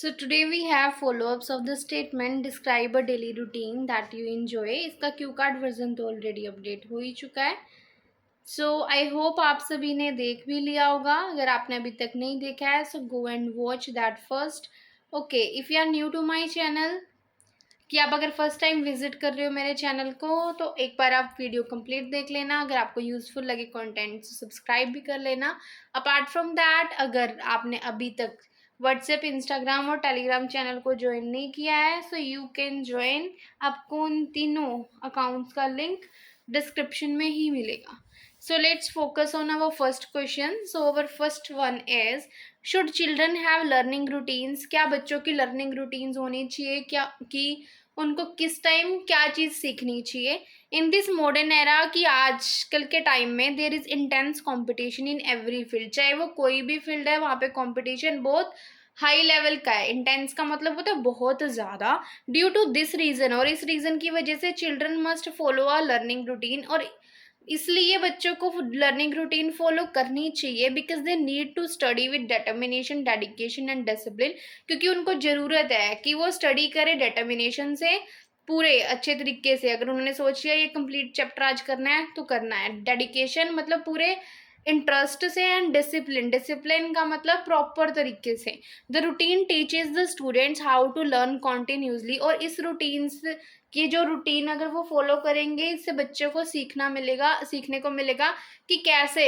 So today we have follow-ups of the statement describe a daily routine that you enjoy. इसका Q card version तो already update हो ही चुका है. सो I hope आप सभी ने देख भी लिया होगा. अगर आपने अभी तक नहीं देखा है so go and watch that first. Okay, if you are new to my channel, कि आप अगर फर्स्ट टाइम विजिट कर रहे हो मेरे चैनल को तो एक बार आप वीडियो कंप्लीट देख लेना. अगर आपको यूजफुल लगे कंटेंट तो सब्सक्राइब भी कर लेना. अपार्ट फ्रॉम दैट, अगर आपने अभी तक व्हाट्सएप, इंस्टाग्राम और टेलीग्राम चैनल को ज्वाइन नहीं किया है सो यू कैन ज्वाइन. आपको उन तीनों अकाउंट्स का लिंक डिस्क्रिप्शन में ही मिलेगा. So let's focus on our first question. So our first one is, should children have learning routines? क्या बच्चों की learning routines होनी चाहिए? क्या कि उनको किस टाइम क्या चीज़ सीखनी चाहिए इन दिस मॉडर्न एरा? कि आजकल के टाइम में there is intense competition in every field. चाहे वो कोई भी फील्ड है, वहाँ पे कंपटीशन बहुत हाई लेवल का है. इंटेंस का मतलब होता है बहुत ज़्यादा. ड्यू टू दिस रीज़न, और इस रीज़न की वजह से children must follow a learning routine. और इसलिए बच्चों को लर्निंग रूटीन फॉलो करनी चाहिए because they need to study with determination, dedication and discipline. क्योंकि उनको ज़रूरत है कि वो स्टडी करें डिटर्मिनेशन से, पूरे अच्छे तरीके से. अगर उन्होंने सोच लिया ये कंप्लीट चैप्टर आज करना है तो करना है. डेडिकेशन मतलब पूरे इंटरेस्ट से, एंड डिसिप्लिन, डिसिप्लिन का मतलब प्रॉपर तरीके से. The routine teaches the students how to learn continuously. और इस रूटीन की जो रूटीन अगर वो फॉलो करेंगे, इससे बच्चों को सीखने को मिलेगा कि कैसे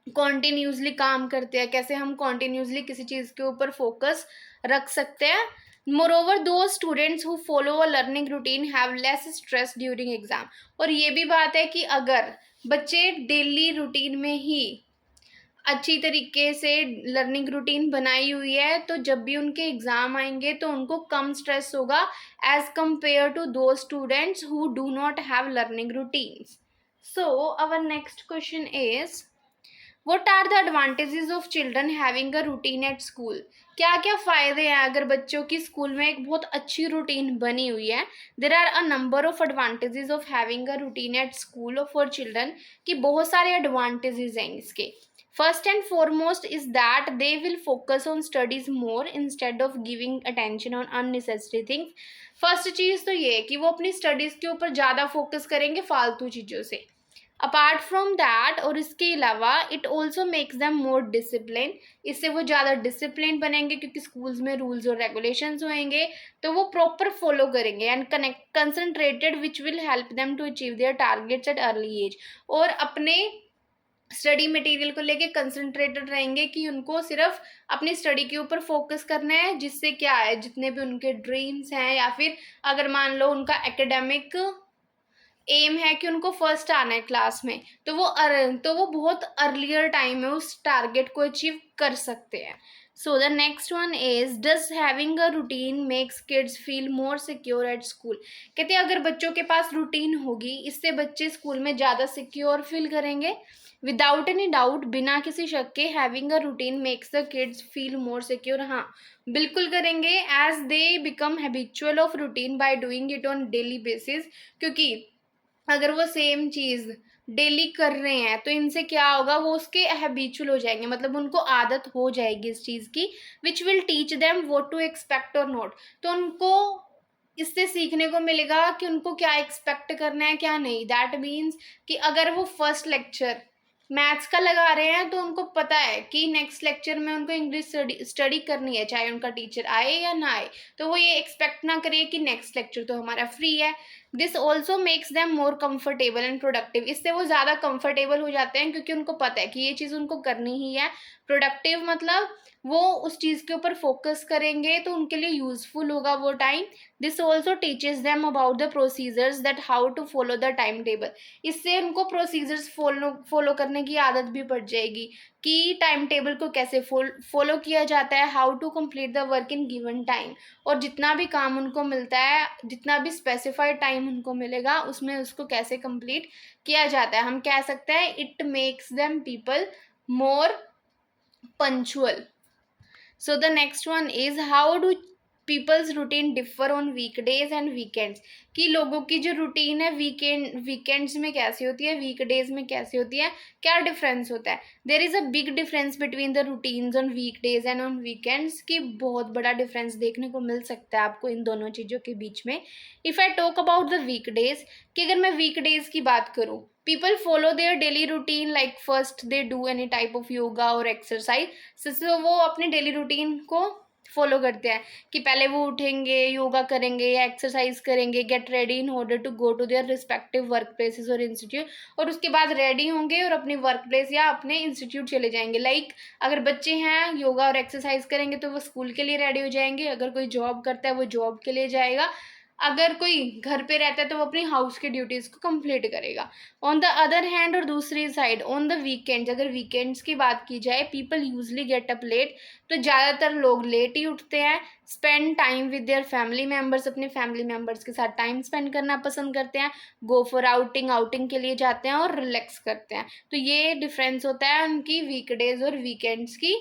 कॉन्टिन्यूसली काम करते हैं, कैसे हम कॉन्टिन्यूसली किसी चीज़ के ऊपर फोकस रख सकते हैं. मोरओवर दो students who follow a learning routine have less stress during exam. और ये भी बात है कि अगर बच्चे डेली रूटीन में ही अच्छी तरीके से लर्निंग रूटीन बनाई हुई है तो जब भी उनके एग्ज़ाम आएंगे तो उनको कम स्ट्रेस होगा as compared to those students who do not have learning routines. So our next question is, what are the advantages of children having a routine at school? क्या क्या फ़ायदे हैं अगर बच्चों की स्कूल में एक बहुत अच्छी रूटीन बनी हुई है? There are a number of advantages of having a routine at school for children. कि बहुत सारे एडवांटेजेस हैं इसके. First and foremost is that they will focus on studies more instead of giving attention on unnecessary things. First चीज़ तो ये है कि वो अपनी स्टडीज़ के ऊपर ज़्यादा फोकस करेंगे फालतू चीज़ों से. अपार्ट फ्रॉम दैट, और इसके अलावा it also makes them more discipline. इससे वो ज़्यादा डिसिप्लिन बनेंगे क्योंकि स्कूल्स में रूल्स और रेगुलेशंस होंगे तो वो प्रॉपर फॉलो करेंगे. And connect concentrated which will help them to achieve their targets at early age. और अपने स्टडी मटेरियल को लेके कंसंट्रेटेड रहेंगे कि उनको सिर्फ अपनी स्टडी के ऊपर फोकस करना है. जिससे क्या है, जितने भी उनके ड्रीम्स हैं या फिर अगर मान लो उनका एकेडमिक एम है कि उनको फर्स्ट आना है क्लास में, तो वो बहुत अर्लियर टाइम में उस टारगेट को अचीव कर सकते हैं. So the next one is, does having a routine makes kids feel more secure at school? कहते हैं अगर बच्चों के पास रूटीन होगी इससे बच्चे स्कूल में ज़्यादा सिक्योर फील करेंगे. विदाउट एनी डाउट, बिना किसी शक के, having a routine makes the kids feel more secure. हाँ, बिल्कुल करेंगे as they become habitual of routine by doing it on daily basis. क्योंकि अगर वो सेम चीज़ डेली कर रहे हैं तो इनसे क्या होगा, वो उसके हैबिचुअल हो जाएंगे, मतलब उनको आदत हो जाएगी इस चीज़ की. Which will teach them what to expect और नॉट. तो उनको इससे सीखने को मिलेगा कि उनको क्या एक्सपेक्ट करना है क्या नहीं. दैट मीन्स कि अगर वो फर्स्ट लेक्चर मैथ्स का लगा रहे हैं तो उनको पता है कि नेक्स्ट लेक्चर में उनको इंग्लिश स्टडी करनी है, चाहे उनका टीचर आए या ना आए. तो वो ये एक्सपेक्ट ना करिए कि नेक्स्ट लेक्चर तो हमारा फ्री है. This also makes them more comfortable and productive. इससे वो ज़्यादा कंफर्टेबल हो जाते हैं क्योंकि उनको पता है कि ये चीज़ उनको करनी ही है. प्रोडक्टिव मतलब वो उस चीज़ के ऊपर फोकस करेंगे तो उनके लिए यूजफुल होगा वो time. This also teaches them about the procedures that how to follow the time table. इससे उनको प्रोसीजर्स फॉलो करने की आदत भी पड़ जाएगी कि टाइम टेबल को कैसे फॉलो किया जाता है, how to complete the work in given time. और जितना भी काम उनको मिलता है, जितना भी स्पेसिफाइड टाइम उनको मिलेगा उसमें उसको कैसे कंप्लीट किया जाता है. हम कह सकते हैं it makes them people more punctual. So the next one is, how do people's routine differ on weekdays and weekends, कि लोगों की जो रूटीन है वीकेंड्स में कैसी होती है, वीकडेज में कैसी होती है, क्या डिफरेंस होता है। There is a big difference between the routines on weekdays and on weekends, की बहुत बड़ा डिफरेंस देखने को मिल सकता है आपको इन दोनों चीज़ों के बीच में। If I talk about the weekdays, कि अगर मैं वीकडेज की बात करूँ, people follow their daily routine, like first they do any type of yoga और एक्सरसाइज। सो वो अपने डेली रूटीन को फॉलो करते हैं कि पहले वो उठेंगे, योगा करेंगे या एक्सरसाइज करेंगे, get ready in order to go to their respective work places और इंस्टीट्यूट, और उसके बाद रेडी होंगे और अपने वर्क प्लेस या अपने इंस्टीट्यूट चले जाएंगे। लाइक अगर बच्चे हैं, योगा और एक्सरसाइज करेंगे तो वो स्कूल के लिए रेडी हो जाएंगे, अगर कोई जॉब करता है वो जॉब के लिए जाएगा, अगर कोई घर पे रहता है तो वो अपनी हाउस की ड्यूटीज को कंप्लीट करेगा। ऑन द अदर हैंड, और दूसरी साइड ऑन द वीकेंड्स, अगर वीकेंड्स की बात की जाए, people usually get up late, तो ज़्यादातर लोग लेट ही उठते हैं। Spend time with their family members, अपने फैमिली मेम्बर्स के साथ टाइम स्पेंड करना पसंद करते हैं। गो फॉर आउटिंग के लिए जाते हैं और रिलैक्स करते हैं। तो ये डिफरेंस होता है उनकी वीकडेज और वीकेंड्स की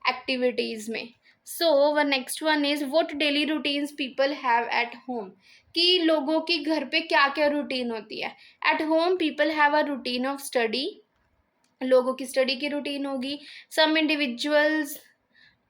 एक्टिविटीज़ में। सो व next one is what daily routines people have at home, कि लोगों की घर पे क्या क्या रूटीन होती है। At home people have a routine of study, लोगों की स्टडी की रूटीन होगी। Some individuals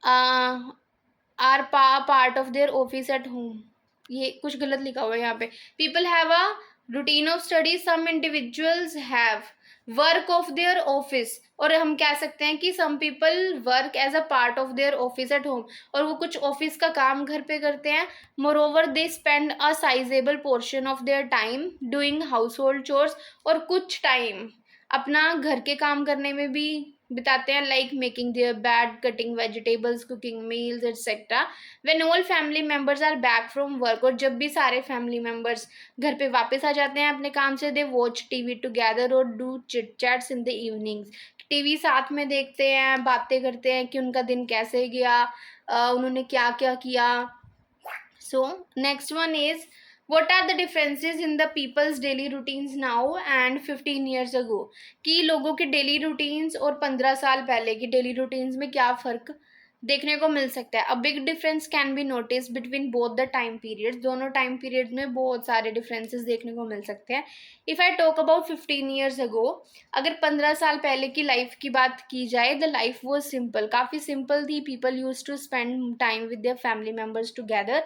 are part of their office at home, ये कुछ गलत लिखा हुआ है यहाँ पे। People have a routine of study, some individuals have work of their office, और हम कह सकते हैं कि some people work as a part of their office at home, और वो कुछ ऑफिस का काम घर पे करते हैं। More over they spend a sizeable portion of their time doing house hold chores, और कुछ टाइम अपना घर के काम करने में भी बिताते हैं, like making their bed, cutting vegetables, cooking meals etcetera. When all family members are back from work, और जब भी सारे फैमिली मेम्बर्स घर पे वापस आ जाते हैं अपने काम से, दे वॉच टीवी टुगेदर और do chit chats in the evenings, TV साथ में देखते हैं, बातें करते हैं कि उनका दिन कैसे गया, उन्होंने क्या क्या किया। So next one is what are the differences in the people's daily routines now and 15 years ago, कि लोगों के डेली रूटीन्स और 15 साल पहले की डेली रूटीन्स में क्या फ़र्क देखने को मिल सकता है। A big difference can be notice between both the time periods, दोनों टाइम पीरियड में बहुत सारे डिफरेंसेस देखने को मिल सकते हैं। If I talk about 15 years ago, अगर 15 साल पहले की लाइफ की बात की जाए, द लाइफ वॉज सिंपल, काफ़ी सिंपल थी। People use to spend time with their family members together,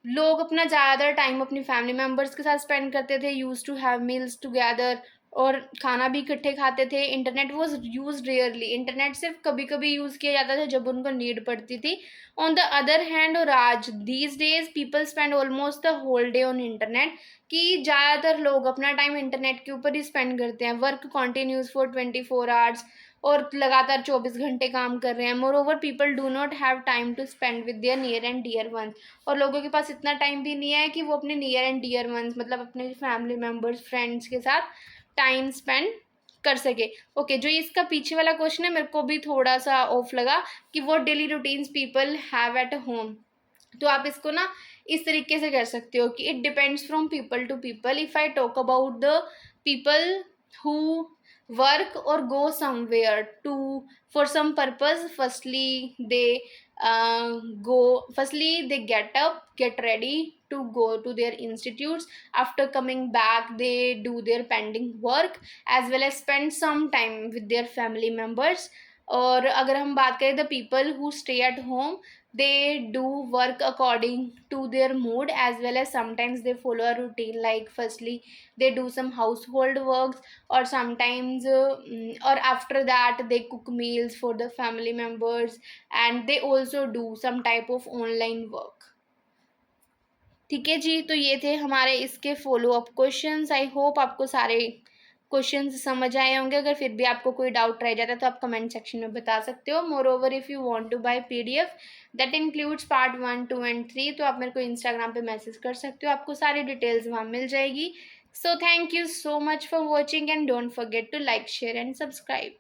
लोग अपना ज़्यादातर टाइम अपनी फैमिली मेम्बर्स के साथ स्पेंड करते थे, use to have meals together, और खाना भी इकट्ठे खाते थे। Internet was use rarely, internet सिर्फ कभी कभी यूज़ किया जाता था जब उनको नीड पड़ती थी। ऑन द अदर हैंड, और आज these days people spend almost the whole day on internet, कि ज़्यादातर लोग अपना टाइम इंटरनेट के ऊपर ही स्पेंड करते हैं। वर्क कॉन्टिन्यूज फॉर 24 आवर्स, और लगातार 24 घंटे काम कर रहे हैं। Moreover people do not have time to spend with their near and dear ones, और लोगों के पास इतना टाइम भी नहीं है कि वो अपने नियर एंड डियर वंस, मतलब अपने फैमिली मेम्बर्स, फ्रेंड्स के साथ टाइम स्पेंड कर सके। ओके, जो इसका पीछे वाला क्वेश्चन है मेरे को भी थोड़ा सा ऑफ लगा, कि वो daily routines people have at home, तो आप इसको ना इस तरीके से कर सकते हो कि it depends from people to people. If I talk about the people who work or go somewhere to for some purpose, firstly they get up, get ready to go to their institutes. After coming back, they do their pending work as well as spend some time with their family members. और अगर हम बात करें the people who stay at home, they do work according to their mood as well as sometimes they follow a routine, like firstly they do some household works, or sometimes or after that they cook meals for the family members, and they also do some type of online work. ठीक है जी, तो ये थे हमारे इसके follow up questions. I hope आपको सारे questions समझ आए होंगे। अगर फिर भी आपको कोई डाउट रह जाता है तो आप कमेंट सेक्शन में बता सकते हो। Moreover if you want to buy PDF that includes part 1, 2 and 3, तो आप मेरे को इंस्टाग्राम पे मैसेज कर सकते हो, आपको सारी डिटेल्स वहाँ मिल जाएगी। So thank you so much for watching and don't forget to like, share and subscribe.